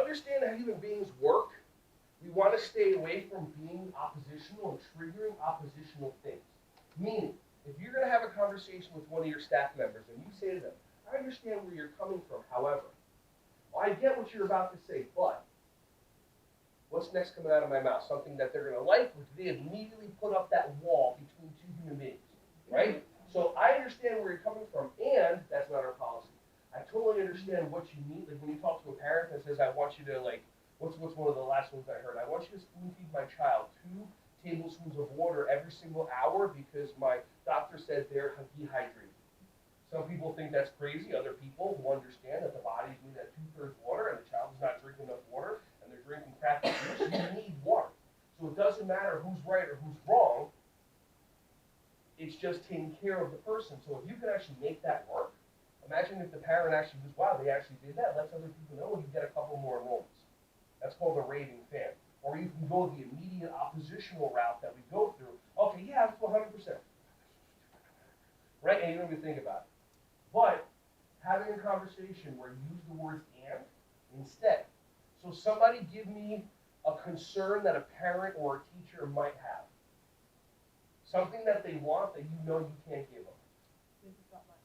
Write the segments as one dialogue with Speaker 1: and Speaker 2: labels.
Speaker 1: understand how human beings work, we want to stay away from being oppositional and triggering oppositional things. Meaning, if you're going to have a conversation with one of your staff members and you say to them, I understand where you're coming from, however, I get what you're about to say, but what's next coming out of my mouth? Something that they're going to like, or do they immediately put up that wall between two human beings, right? So I understand where you're coming from, and that's not our policy. I totally understand what you mean. Like when you talk to a parent that says, I want you to, like, what's one of the last ones I heard? I want you to spoon feed my child 2 tablespoons of water every single hour because my doctor said they're dehydrated. Some people think that's crazy. Other people who understand that the body's made at 2/3 water and the child is not drinking enough water and they're drinking crappy juice, you need water. So it doesn't matter who's right or who's wrong. It's just taking care of the person. So if you can actually make that work, imagine if the parent actually was, wow, they actually did that, lets other people know, and you get a couple more enrollments. That's called a raving fan. Or you can go the immediate oppositional route that we go through. Okay, yeah, let's go 100%. Right? And you don't even think about it. But having a conversation where you use the words and instead. So somebody give me a concern that a parent or a teacher might have. Something that they want that you know you can't give them.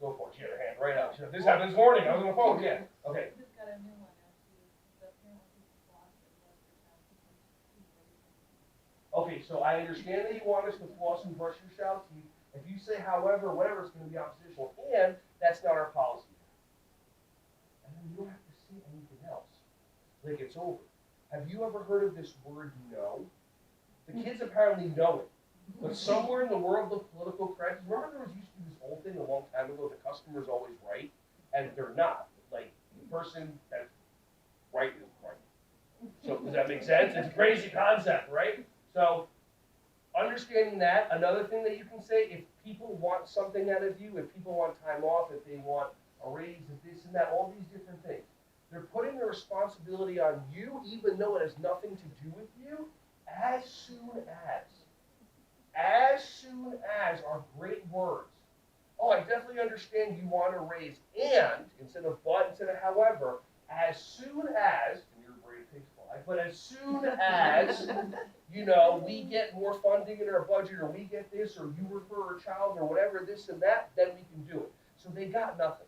Speaker 1: Go for it. She had her hand right up. This happened this morning. I was on the phone. Yeah. Okay.
Speaker 2: We just got a new one actually. The parent wants to floss and brush their child teeth.
Speaker 1: Okay, so I understand that you want us to floss and brush your child's teeth. If you say, however, whatever, it's going to be oppositional, and that's not our policy. And then you don't have to say anything else. Like it's over. Have you ever heard of this word no? The kids apparently know it. But somewhere in the world of political correctness, remember there was used to be this old thing a long time ago, the customer's always right, and they're not. Like, the person that's right is right. So does that make sense? It's a crazy concept, right? So understanding that, another thing that you can say, if people want something out of you, if people want time off, if they want a raise, if this and that, all these different things, they're putting the responsibility on you, even though it has nothing to do with you, as soon as. As soon as are great words. Oh, I definitely understand you want to raise and, instead of but, instead of however, as soon as, and your brain takes fly, but as soon as, we get more funding in our budget, or we get this, or you refer a child, or whatever, this and that, then we can do it. So they got nothing.